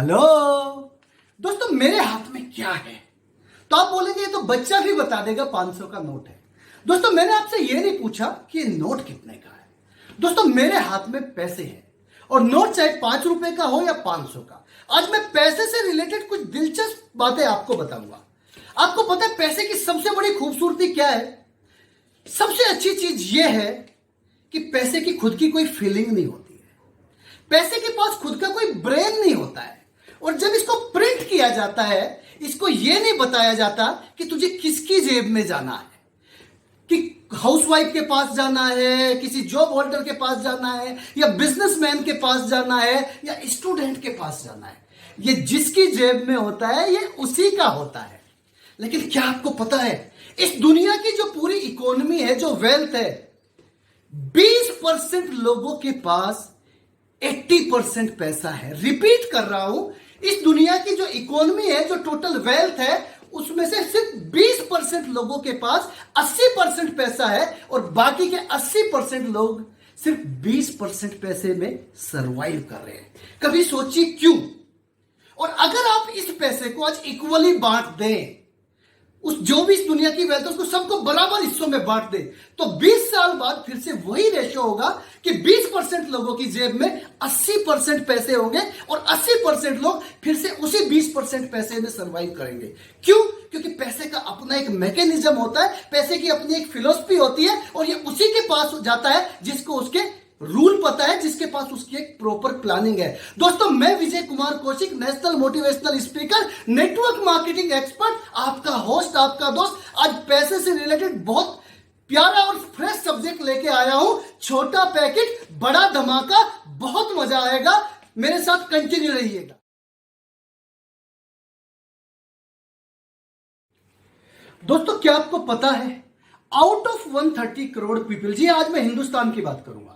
Hello दोस्तों, मेरे हाथ में क्या है? तो आप बोलेंगे ये तो बच्चा भी बता देगा 500 का नोट है। दोस्तों, मैंने आपसे ये नहीं पूछा कि ये नोट कितने का है। दोस्तों, मेरे हाथ में पैसे हैं और नोट चाहे 5 रुपए का हो या 500 का। आज मैं पैसे से रिलेटेड कुछ दिलचस्प बातें आपको बताऊंगा। आपको पता है पैसे की सबसे बड़ी खूबसूरती क्या है? सबसे अच्छी चीज यह है कि पैसे की खुद की कोई फीलिंग नहीं होती है। पैसे के पास खुद का कोई ब्रेन नहीं होता है। और जब इसको प्रिंट किया जाता है, इसको यह नहीं बताया जाता कि तुझे किसकी जेब में जाना है, कि हाउसवाइफ के पास जाना है, किसी जॉब होल्डर के पास जाना है, या बिजनेसमैन के पास जाना है, या स्टूडेंट के पास जाना है। ये जिसकी जेब में होता है ये उसी का होता है। लेकिन क्या आपको पता है, इस दुनिया की जो पूरी इकोनॉमी है, जो वेल्थ है, 20% लोगों के पास 80% पैसा है। रिपीट कर रहा हूं, इस दुनिया की जो इकोनॉमी है, जो टोटल वेल्थ है, उसमें से सिर्फ 20% लोगों के पास 80% पैसा है और बाकी के 80% लोग सिर्फ 20% पैसे में सरवाइव कर रहे हैं। कभी सोचिए क्यों? और अगर आप इस पैसे को आज इक्वली बांट दें, उस जो भी इस दुनिया की वेल्थ है उसको सबको बराबर हिस्सों में बांट दे, तो 20 साल बाद फिर से वही रेशो होगा कि 20% लोगों की जेब में 80% पैसे होंगे और 80% लोग फिर से उसी 20% पैसे में सरवाइव करेंगे। क्यों? क्योंकि पैसे का अपना एक मैकेनिज्म होता है, पैसे की अपनी एक फिलॉसफी होती है और ये उसी के पास जाता है जिसको उसके रूल पता है, जिसके पास उसकी एक प्रॉपर प्लानिंग है। दोस्तों, मैं Vijay Kumar Kaushik, national motivational speaker, network marketing expert, आपका होस्ट, आपका दोस्त, आज पैसे से रिलेटेड बहुत प्यारा और फ्रेश सब्जेक्ट लेके आया हूं। छोटा पैकेट बड़ा धमाका, बहुत मजा आएगा। मेरे साथ कंटिन्यू रहिएगा। दोस्तों, क्या आपको पता है, आउट ऑफ 130 करोड़ पीपल, जी आज मैं हिंदुस्तान की बात करूंगा,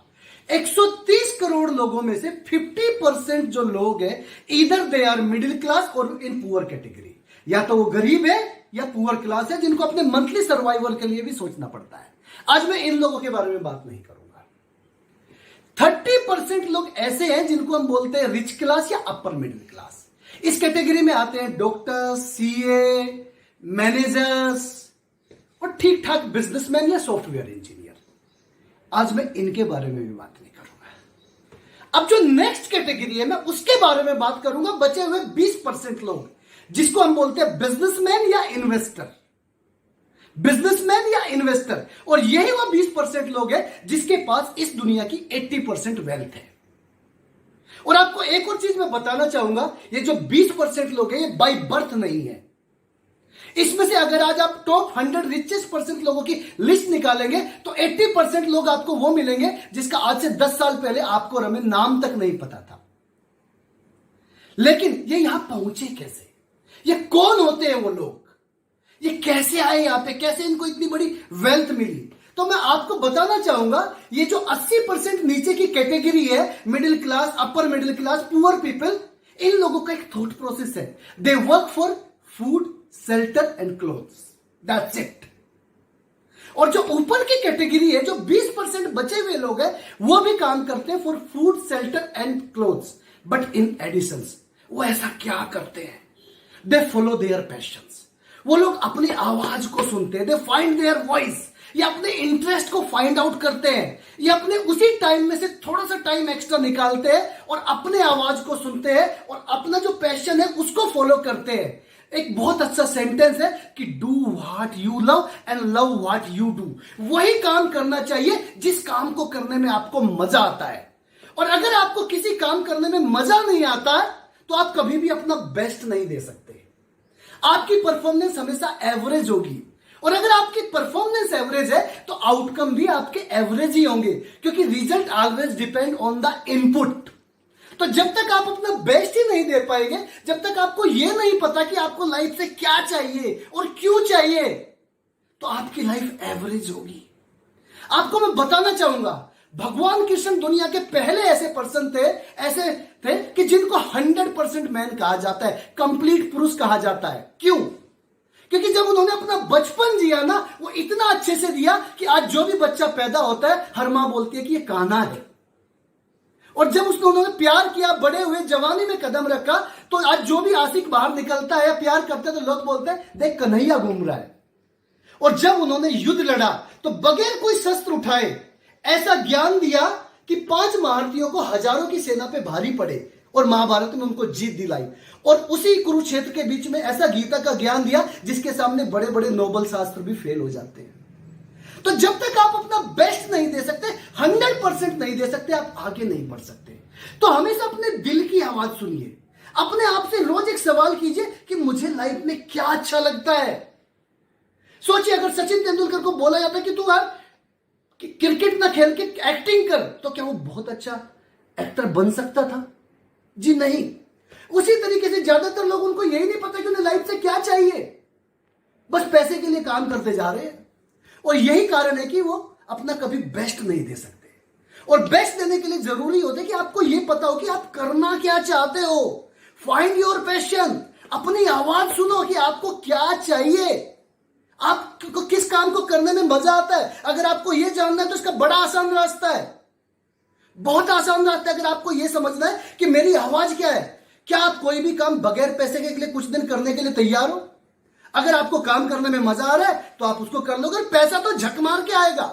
130 करोड़ लोगों में से 50% जो लोग हैं, इधर दे आर मिडिल क्लास और इन पुअर कैटेगरी। या तो वो गरीब है या पुअर क्लास है, जिनको अपने मंथली सर्वाइवल के लिए भी सोचना पड़ता है। आज मैं इन लोगों के बारे में बात नहीं करूंगा। 30% लोग ऐसे हैं जिनको हम बोलते हैं रिच क्लास या अपर मिडिल क्लास। इस कैटेगरी में आते हैं डॉक्टर्स, सीए, मैनेजर्स और ठीक ठाक बिजनेसमैन या सॉफ्टवेयर इंजीनियर। आज मैं इनके बारे में भी बात नहीं करूंगा। अब जो नेक्स्ट कैटेगरी है, मैं उसके बारे में बात करूंगा। बचे हुए 20% लोग, जिसको हम बोलते हैं बिजनेसमैन या इन्वेस्टर। बिजनेसमैन या इन्वेस्टर, और यही वो 20% लोग हैं जिसके पास इस दुनिया की 80% वेल्थ है। और आपको एक और चीज मैं बताना चाहूंगा, ये जो 20% लोग हैं, ये बाय बर्थ नहीं है। इसमें से अगर आज आप टॉप 100 रिचेस्ट % लोगों की लिस्ट निकालेंगे तो 80% लोग आपको वो मिलेंगे जिसका आज से 10 साल पहले आपको और हमें नाम तक नहीं पता था। लेकिन ये यहां पहुंचे कैसे? ये कौन होते हैं वो लोग? ये कैसे आए यहां पे? कैसे इनको इतनी बड़ी वेल्थ मिली? तो मैं आपको बताना चाहूंगा, ये जो 80% नीचे की कैटेगरी है, middle class, upper middle class, poor people, इन लोगों का एक थॉट प्रोसेस है। They work for food, shelter and clothes, that's it. और जो ऊपर की कैटेगरी है, जो 20% बचे हुए लोग हैं, वो भी काम करते हैं for food, shelter and clothes, but in addition वो ऐसा क्या करते हैं? They follow their passions. वो लोग अपनी आवाज को सुनते हैं, दे फाइंड देयर वॉइस। ये अपने इंटरेस्ट को फाइंड आउट करते हैं। ये अपने उसी टाइम में से थोड़ा सा टाइम एक्स्ट्रा निकालते हैं और अपने आवाज को सुनते हैं और अपना जो पैशन है उसको फॉलो करते हैं। एक बहुत अच्छा सेंटेंस है कि do what you love and love what you do. वही काम करना चाहिए जिस काम को करने में आपको मजा आता है। और अगर आपको किसी काम करने में मजा नहीं आता तो आप कभी भी अपना बेस्ट नहीं दे सकते। आपकी परफॉर्मेंस हमेशा एवरेज होगी, और अगर आपकी परफॉर्मेंस एवरेज है तो आउटकम भी आपके एवरेज ही होंगे, क्योंकि result always depend on the input. तो जब तक आप अपना बेस्ट ही नहीं दे पाएंगे, जब तक आपको यह नहीं पता कि आपको लाइफ से क्या चाहिए और क्यों चाहिए, तो आपकी लाइफ एवरेज होगी। आपको मैं बताना चाहूंगा, भगवान कृष्ण दुनिया के पहले ऐसे पर्सन थे कि जिनको 100% मैन कहा जाता है, कंप्लीट पुरुष कहा जाता है। क्यों? क्योंकि जब उन्होंने अपना बचपन जिया ना, वो इतना अच्छे से दिया कि आज जो भी बच्चा पैदा होता है, हर मां बोलती है कि ये कान्हा है। और जब उन्होंने प्यार किया, बड़े हुए, जवानी में कदम रखा, तो आज जो भी आशिक बाहर निकलता है या प्यार करता है तो लोग बोलते हैं देख कन्हैया घूम रहा है। और जब उन्होंने युद्ध लड़ा तो बगैर कोई शस्त्र उठाए ऐसा ज्ञान दिया कि 5 महारथियों को हजारों की सेना पे भारी पड़े और महाभारत में उनको जीत दिलाई। और उसी कुरुक्षेत्र के बीच में ऐसा गीता का ज्ञान दिया जिसके सामने बड़े बड़े नोबल शास्त्र भी फेल हो जाते हैं। तो जब तक आप अपना बेस्ट नहीं दे सकते, 100% नहीं दे सकते, आप आगे नहीं बढ़ सकते। तो हमेशा अपने दिल की आवाज सुनिए, अपने आप से रोज एक सवाल कीजिए कि मुझे लाइफ में क्या अच्छा लगता है। सोचिए अगर सचिन तेंदुलकर को बोला जाता कि तू यार क्रिकेट ना खेल के एक्टिंग कर, तो क्या वो बहुत अच्छा एक्टर बन सकता था? जी नहीं। उसी तरीके से ज्यादातर लोग, उनको यही नहीं पता कि उन्हें लाइफ से क्या चाहिए, बस पैसे के लिए काम करते जा रहे हैं। और यही कारण है कि वो अपना कभी बेस्ट नहीं दे सकते। और बेस्ट देने के लिए जरूरी होता है कि आपको यह पता हो कि आप करना क्या चाहते हो। फाइंड योर पैशन, अपनी आवाज सुनो कि आपको क्या चाहिए, आपको किस काम को करने में मजा आता है। अगर आपको यह जानना है तो इसका बड़ा आसान रास्ता है, बहुत आसान रास्ता है। अगर आपको यह समझना है कि मेरी आवाज क्या है, क्या आप कोई भी काम बगैर पैसे के लिए कुछ दिन करने के लिए तैयार हो? अगर आपको काम करने में मजा आ रहा है तो आप उसको कर लो, अगर पैसा तो झक मार के आएगा।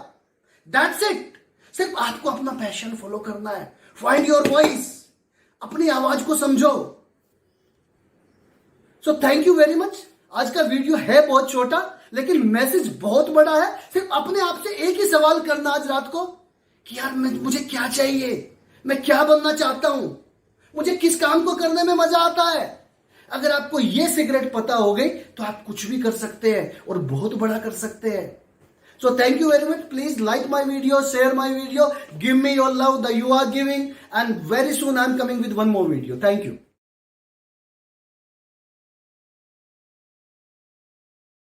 That's it. सिर्फ आपको अपना पैशन फॉलो करना है। फाइंड योर वॉइस, अपनी आवाज को समझो। सो थैंक यू वेरी मच। आज का वीडियो है बहुत छोटा लेकिन मैसेज बहुत बड़ा है। सिर्फ अपने आप से एक ही सवाल करना आज रात को कि यार मुझे क्या चाहिए, मैं क्या बनना चाहता हूं, मुझे किस काम को करने में मजा आता है। अगर आपको ये सिगरेट पता हो गई तो आप कुछ भी कर सकते हैं और बहुत बड़ा कर सकते हैं। So thank you very much. Please like my video, share my video, give me your love the you are giving, and very soon I am coming with one more video. Thank you.